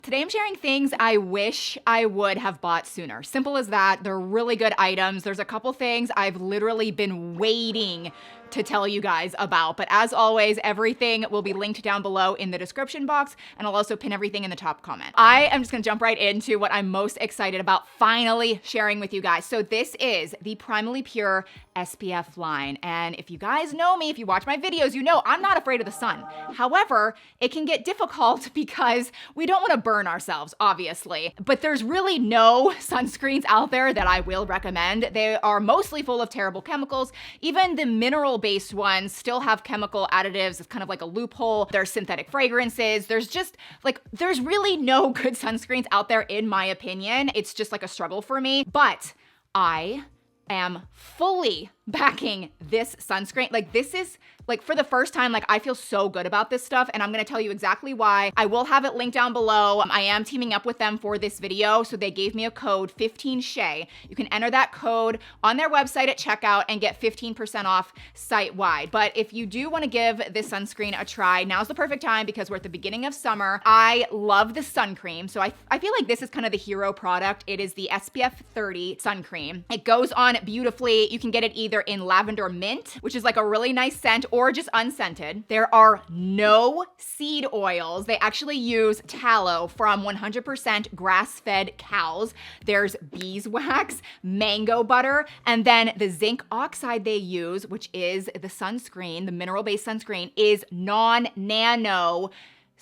Today I'm sharing things I wish I would have bought sooner. Simple as that. They're really good items. There's a couple things I've literally been waiting to tell you guys about. But as always, everything will be linked down below in the description box, and I'll also pin everything in the top comment. I am just gonna jump right into what I'm most excited about finally sharing with you guys. So this is the Primally Pure SPF line. And if you guys know me, if you watch my videos, you know I'm not afraid of the sun. However, it can get difficult because we don't wanna burn ourselves, obviously. But there's really no sunscreens out there that I will recommend. They are mostly full of terrible chemicals. Even the mineral-based ones still have chemical additives. It's kind of like a loophole. There's synthetic fragrances. There's really no good sunscreens out there, in my opinion. It's just like a struggle for me. But I am fully backing this sunscreen. This is for the first time, I feel so good about this stuff, and I'm gonna tell you exactly why. I will have it linked down below. I am teaming up with them for this video, so they gave me a code 15 Shea. You can enter that code on their website at checkout and get 15% off site-wide. But if you do wanna give this sunscreen a try, now's the perfect time because we're at the beginning of summer. I love the sun cream, so I feel like this is kind of the hero product. It is the SPF 30 sun cream. It goes on beautifully. You can get it either in lavender mint, which is like a really nice scent, or just unscented. There are no seed oils. They actually use tallow from 100% grass-fed cows. There's beeswax, mango butter, and then the zinc oxide they use, which is the sunscreen, the mineral-based sunscreen, is non-nano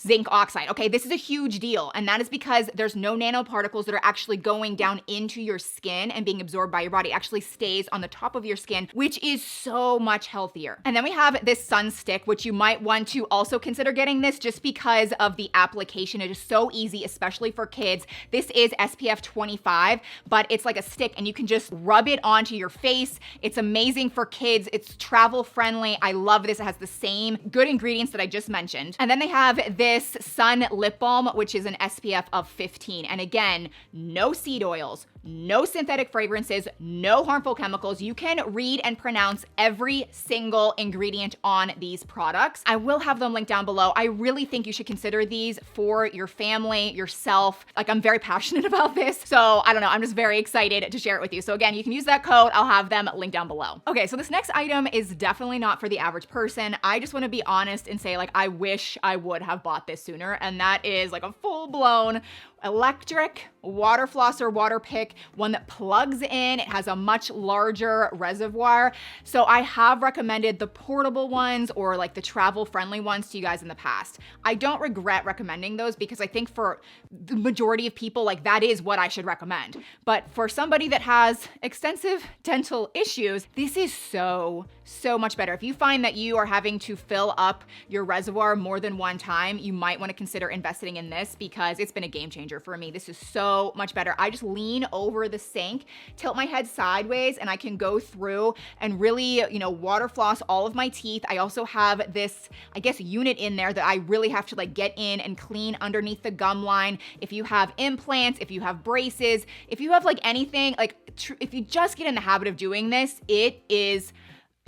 zinc oxide. Okay, this is a huge deal, and that is because there's no nanoparticles that are actually going down into your skin and being absorbed by your body. It actually stays on the top of your skin, which is so much healthier. And then we have this sun stick, which you might want to also consider getting this just because of the application. It is so easy, especially for kids. This is SPF 25, but it's like a stick and you can just rub it onto your face. It's amazing for kids. It's travel friendly. I love this. It has the same good ingredients that I just mentioned. And then they have this sun lip balm, which is an SPF of 15. And again, no seed oils, no synthetic fragrances, no harmful chemicals. You can read and pronounce every single ingredient on these products. I will have them linked down below. I really think you should consider these for your family, yourself. I'm very passionate about this. So I don't know, I'm just very excited to share it with you. So again, you can use that code. I'll have them linked down below. Okay, so this next item is definitely not for the average person. I just wanna be honest and say I wish I would have bought this sooner. And that is a full-blown electric water flosser, water pick, one that plugs in. It has a much larger reservoir. So I have recommended the portable ones or the travel friendly ones to you guys in the past. I don't regret recommending those because I think for the majority of people, that is what I should recommend. But for somebody that has extensive dental issues, this is so much better. If you find that you are having to fill up your reservoir more than one time, you might want to consider investing in this because it's been a game changer for me. This is so much better. I just lean over the sink, tilt my head sideways, and I can go through and really, water floss all of my teeth. I also have this, unit in there that I really have to get in and clean underneath the gum line. If you have implants, if you have braces, if you have anything, if you just get in the habit of doing this, it is,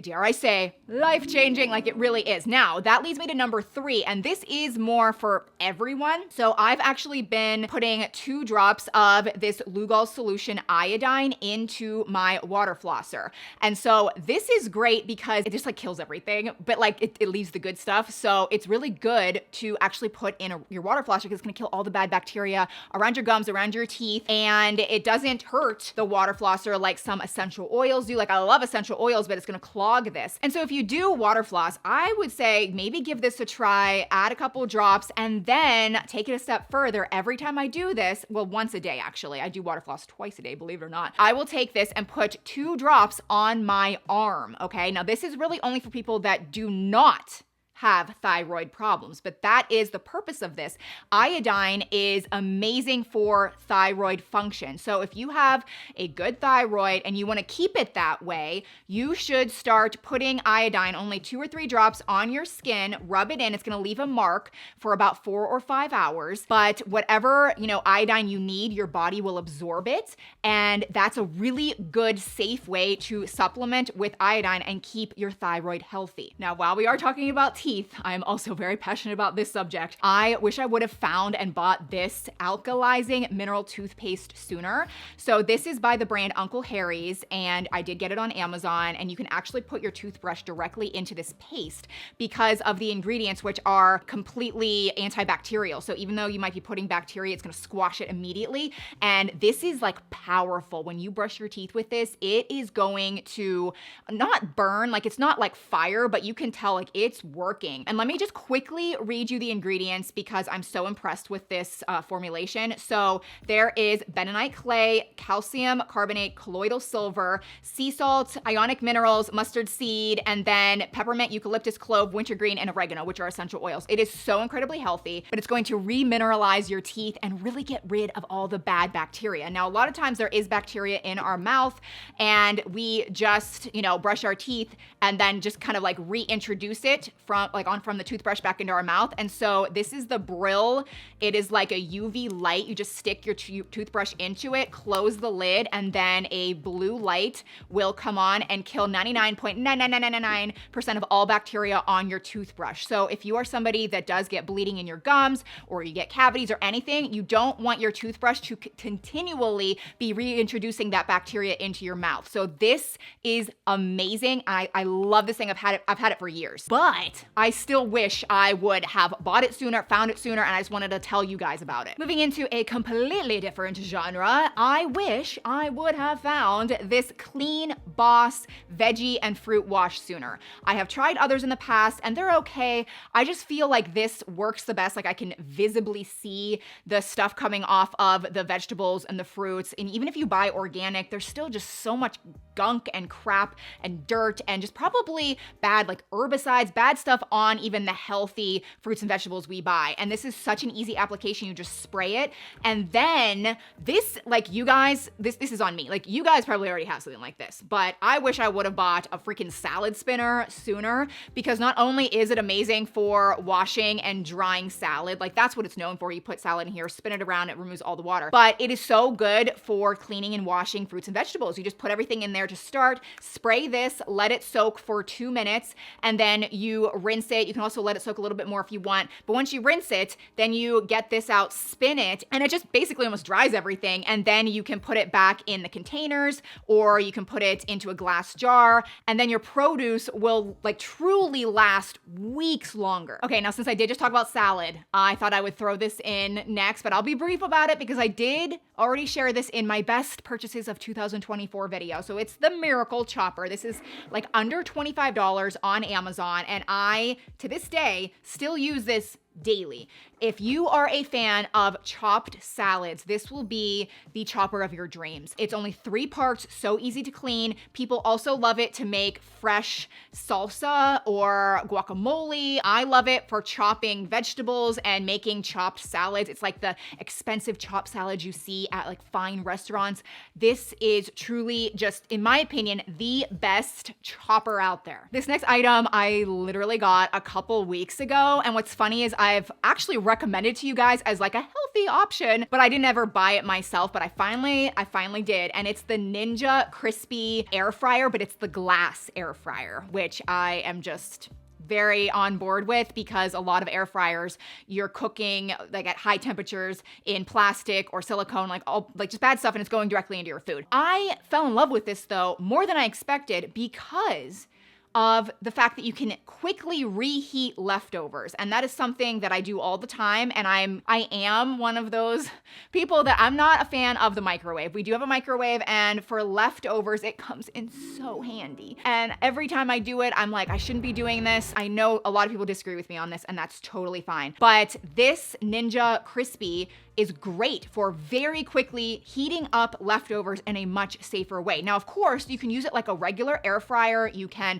dare I say, life-changing. It really is. Now, that leads me to number 3, and this is more for everyone. So I've actually been putting 2 drops of this Lugol solution iodine into my water flosser. And so this is great because it just kills everything, but it leaves the good stuff. So it's really good to actually put in your water flosser because it's gonna kill all the bad bacteria around your gums, around your teeth, and it doesn't hurt the water flosser like some essential oils do. I love essential oils, but it's gonna clog this. And so if you do water floss, I would say maybe give this a try, add a couple drops, and then take it a step further. Every time I do this, well, once a day actually, I do water floss twice a day, believe it or not, I will take this and put 2 drops on my arm, okay? Now this is really only for people that do not have thyroid problems, but that is the purpose of this. Iodine is amazing for thyroid function. So if you have a good thyroid and you want to keep it that way, you should start putting iodine, only 2 or 3 drops on your skin, rub it in. It's going to leave a mark for about 4 or 5 hours, but whatever, iodine you need, your body will absorb it. And that's a really good, safe way to supplement with iodine and keep your thyroid healthy. Now, while we are talking about teeth, teeth, I'm also very passionate about this subject. I wish I would have found and bought this alkalizing mineral toothpaste sooner. So this is by the brand Uncle Harry's, and I did get it on Amazon, and you can actually put your toothbrush directly into this paste because of the ingredients, which are completely antibacterial. So even though you might be putting bacteria, it's gonna squash it immediately. And this is like powerful. When you brush your teeth with this, it is going to not burn, like it's not like fire, but you can tell like it's working. And let me just quickly read you the ingredients because I'm so impressed with this formulation. So there is bentonite clay, calcium carbonate, colloidal silver, sea salt, ionic minerals, mustard seed, and then peppermint, eucalyptus, clove, wintergreen, and oregano, which are essential oils. It is so incredibly healthy, but it's going to remineralize your teeth and really get rid of all the bad bacteria. Now, a lot of times there is bacteria in our mouth and we just, brush our teeth and then just kind of like reintroduce it from the toothbrush back into our mouth. And so this is the Brill. It is like a UV light. You just stick your toothbrush into it, close the lid, and then a blue light will come on and kill 99.99999% of all bacteria on your toothbrush. So if you are somebody that does get bleeding in your gums or you get cavities or anything, you don't want your toothbrush to continually be reintroducing that bacteria into your mouth. So this is amazing. I love this thing. I've had it for years, but I still wish I would have bought it sooner, found it sooner, and I just wanted to tell you guys about it. Moving into a completely different genre, I wish I would have found this Clean Boss veggie and fruit wash sooner. I have tried others in the past and they're okay. I just feel like this works the best. Like I can visibly see the stuff coming off of the vegetables and the fruits. And even if you buy organic, there's still just so much gunk and crap and dirt and just probably bad like herbicides, bad stuff on even the healthy fruits and vegetables we buy. And this is such an easy application. You just spray it. And then this, like you guys, this is on me. Like you guys probably already have something like this, but I wish I would have bought a freaking salad spinner sooner because not only is it amazing for washing and drying salad, like that's what it's known for. You put salad in here, spin it around, it removes all the water, but it is so good for cleaning and washing fruits and vegetables. You just put everything in there to start, spray this, let it soak for 2 minutes, and then you rinse it. You can also let it soak a little bit more if you want, but once you rinse it, then you get this out, spin it, and it just basically almost dries everything, and then you can put it back in the containers, or you can put it into a glass jar, and then your produce will like truly last weeks longer. Okay, now since I did just talk about salad, I thought I would throw this in next, but I'll be brief about it because I did already share this in my best purchases of 2024 video. So it's the Miracle Chopper. This is like under $25 on Amazon, and I, to this day, still use this daily. If you are a fan of chopped salads, this will be the chopper of your dreams. It's only 3 parts, so easy to clean. People also love it to make fresh salsa or guacamole. I love it for chopping vegetables and making chopped salads. It's like the expensive chopped salads you see at like fine restaurants. This is truly just, in my opinion, the best chopper out there. This next item I literally got a couple weeks ago, and what's funny is I've actually recommended to you guys as like a healthy option, but I didn't ever buy it myself, but I finally did. And it's the Ninja Crispy air fryer, but it's the glass air fryer, which I am just very on board with because a lot of air fryers, you're cooking like at high temperatures in plastic or silicone, like just bad stuff, and it's going directly into your food. I fell in love with this though, more than I expected, because of the fact that you can quickly reheat leftovers. And that is something that I do all the time. And I am one of those people that I'm not a fan of the microwave. We do have a microwave, and for leftovers, it comes in so handy. And every time I do it, I'm like, I shouldn't be doing this. I know a lot of people disagree with me on this, and that's totally fine. But this Ninja Crispy is great for very quickly heating up leftovers in a much safer way. Now, of course, you can use it like a regular air fryer. You can,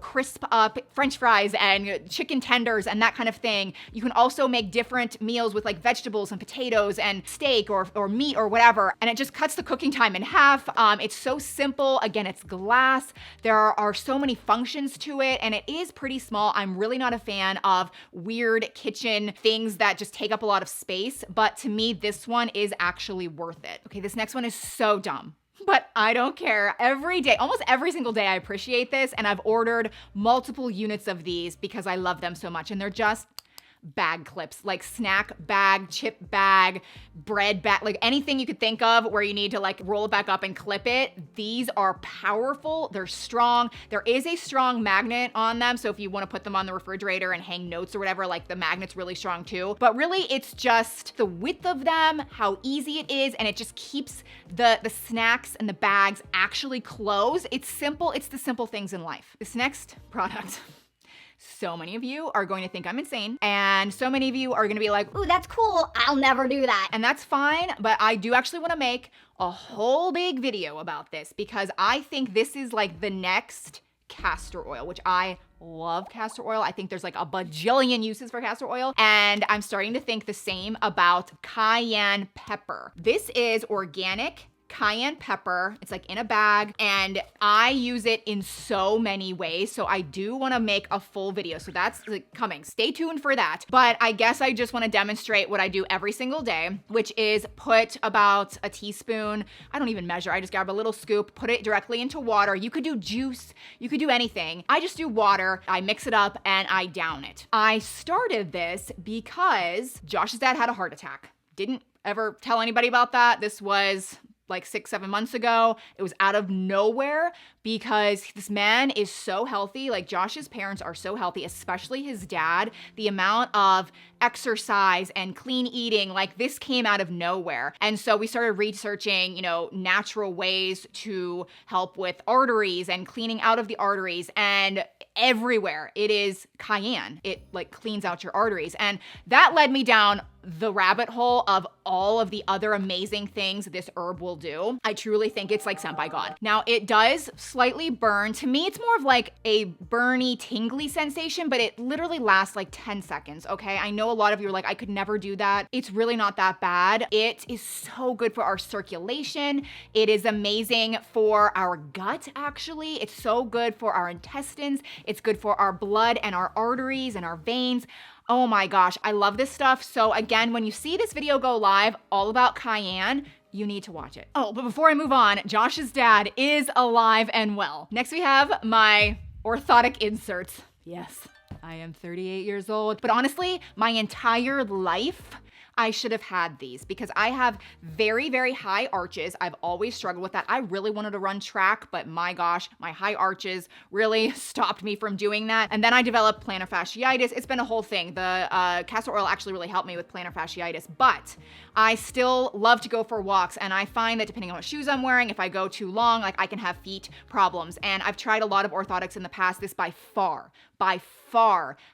crisp up French fries and chicken tenders and that kind of thing. You can also make different meals with like vegetables and potatoes and steak or meat or whatever. And it just cuts the cooking time in half. It's so simple. Again, it's glass. There are so many functions to it, and it is pretty small. I'm really not a fan of weird kitchen things that just take up a lot of space, but to me, this one is actually worth it. Okay, this next one is so dumb. but I don't care. Every day, almost every single day, I appreciate this. And I've ordered multiple units of these because I love them so much. And they're just bag clips, like snack bag, chip bag, bread bag, like anything you could think of where you need to like roll it back up and clip it. These are powerful. They're strong. There is a strong magnet on them. So if you want to put them on the refrigerator and hang notes or whatever, like the magnet's really strong too. But really it's just the width of them, how easy it is, and it just keeps the snacks and the bags actually closed. It's simple. It's the simple things in life. This next product, so many of you are going to think I'm insane, and so many of you are going to be like, ooh, that's cool, I'll never do that. And that's fine, but I do actually want to make a whole big video about this because I think this is like the next castor oil, which I love castor oil. I think there's like a bajillion uses for castor oil, and I'm starting to think the same about cayenne pepper. This is organic cayenne pepper. It's like in a bag, and I use it in so many ways. So I do want to make a full video. So that's like coming. Stay tuned for that. But I guess I just want to demonstrate what I do every single day, which is put about a teaspoon. I don't even measure. I just grab a little scoop, put it directly into water. You could do juice. You could do anything. I just do water. I mix it up and I down it. I started this because Josh's dad had a heart attack. Didn't ever tell anybody about that. This was like 6-7 months ago. It was out of nowhere because this man is so healthy. Like Josh's parents are so healthy, especially his dad. The amount of exercise and clean eating, like this came out of nowhere. And so we started researching, natural ways to help with arteries and cleaning out of the arteries, and everywhere it is cayenne. It like cleans out your arteries. And that led me down the rabbit hole of all of the other amazing things this herb will do. I truly think it's like sent by God. Now it does slightly burn. To me, it's more of like a burny, tingly sensation, but it literally lasts like 10 seconds, okay? I know a lot of you are like, I could never do that. It's really not that bad. It is so good for our circulation. It is amazing for our gut, actually. It's so good for our intestines. It's good for our blood and our arteries and our veins. Oh my gosh, I love this stuff. So again, when you see this video go live all about cayenne, you need to watch it. Oh, but before I move on, Josh's dad is alive and well. Next we have my orthotic inserts. Yes, I am 38 years old, but honestly, my entire life, I should have had these because I have very, very high arches. I've always struggled with that. I really wanted to run track, but my gosh, my high arches really stopped me from doing that. And then I developed plantar fasciitis. It's been a whole thing. The castor oil actually really helped me with plantar fasciitis, but I still love to go for walks. And I find that depending on what shoes I'm wearing, if I go too long, like I can have feet problems. And I've tried a lot of orthotics in the past. This by far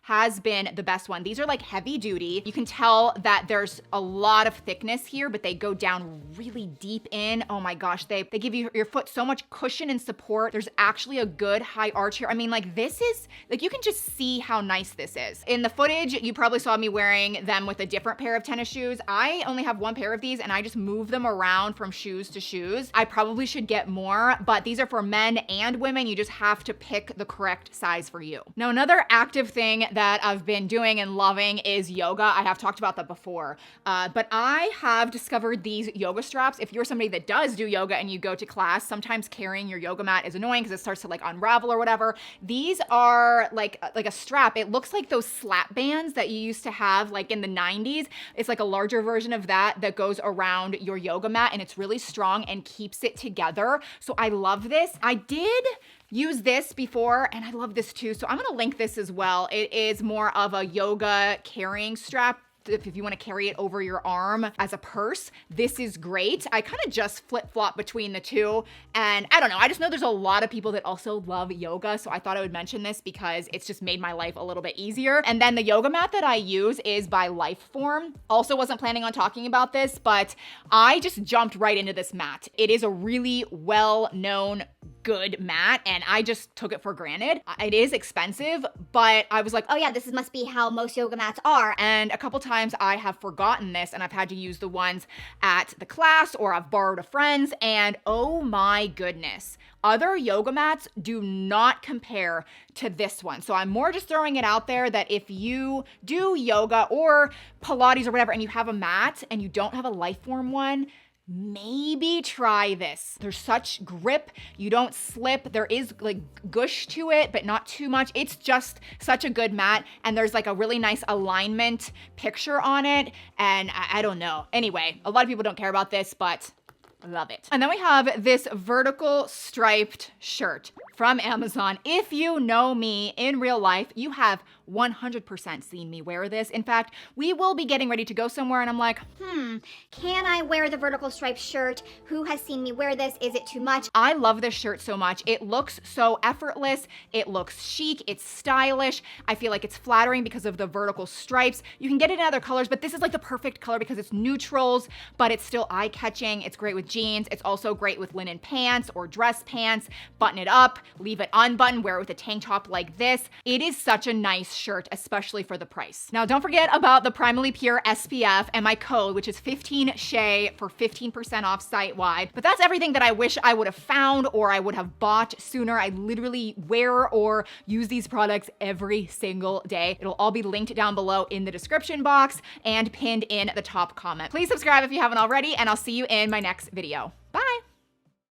has been the best one. These are like heavy duty. You can tell that there's a lot of thickness here, but they go down really deep in. Oh my gosh, they give your foot so much cushion and support. There's actually a good high arch here. I mean, like this is, like you can just see how nice this is. In the footage, you probably saw me wearing them with a different pair of tennis shoes. I only have one pair of these and I just move them around from shoes to shoes. I probably should get more, but these are for men and women. You just have to pick the correct size for you. Now, another active thing that I've been doing and loving is yoga. I have talked about that before, but I have discovered these yoga straps. If you're somebody that does do yoga and you go to class, sometimes carrying your yoga mat is annoying because it starts to like unravel or whatever. These are like a strap. It looks like those slap bands that you used to have like in the 90s. It's like a larger version of that goes around your yoga mat, and it's really strong and keeps it together. So I love this. I did use this before and I love this too. So I'm gonna link this as well. It is more of a yoga carrying strap. If you want to carry it over your arm as a purse, this is great. I kind of just flip-flop between the two. And I don't know, I just know there's a lot of people that also love yoga. So I thought I would mention this because it's just made my life a little bit easier. And then the yoga mat that I use is by Lifeform. Also wasn't planning on talking about this, but I just jumped right into this mat. It is a really well-known good mat and I just took it for granted. It is expensive, but I was like, oh yeah, this must be how most yoga mats are. And a couple times I have forgotten this and I've had to use the ones at the class or I've borrowed a friend's, and oh my goodness, other yoga mats do not compare to this one. So I'm more just throwing it out there that if you do yoga or Pilates or whatever and you have a mat and you don't have a Lifeform one, maybe try this. There's such grip, you don't slip. There is like gush to it, but not too much. It's just such a good mat, and there's like a really nice alignment picture on it, and I don't know. Anyway, a lot of people don't care about this, but love it. And then we have this vertical striped shirt from Amazon. If you know me in real life, you have 100% seen me wear this. In fact, we will be getting ready to go somewhere and I'm like, can I wear the vertical striped shirt? Who has seen me wear this? Is it too much? I love this shirt so much. It looks so effortless. It looks chic. It's stylish. I feel like it's flattering because of the vertical stripes. You can get it in other colors, but this is like the perfect color because it's neutrals, but it's still eye-catching. It's great with jeans. It's also great with linen pants or dress pants. Button it up, leave it unbuttoned, wear it with a tank top like this. It is such a nice shirt, especially for the price. Now, don't forget about the Primally Pure SPF and my code, which is 15 Shea for 15% off site-wide. But that's everything that I wish I would have found or I would have bought sooner. I literally wear or use these products every single day. It'll all be linked down below in the description box and pinned in the top comment. Please subscribe if you haven't already, and I'll see you in my next video.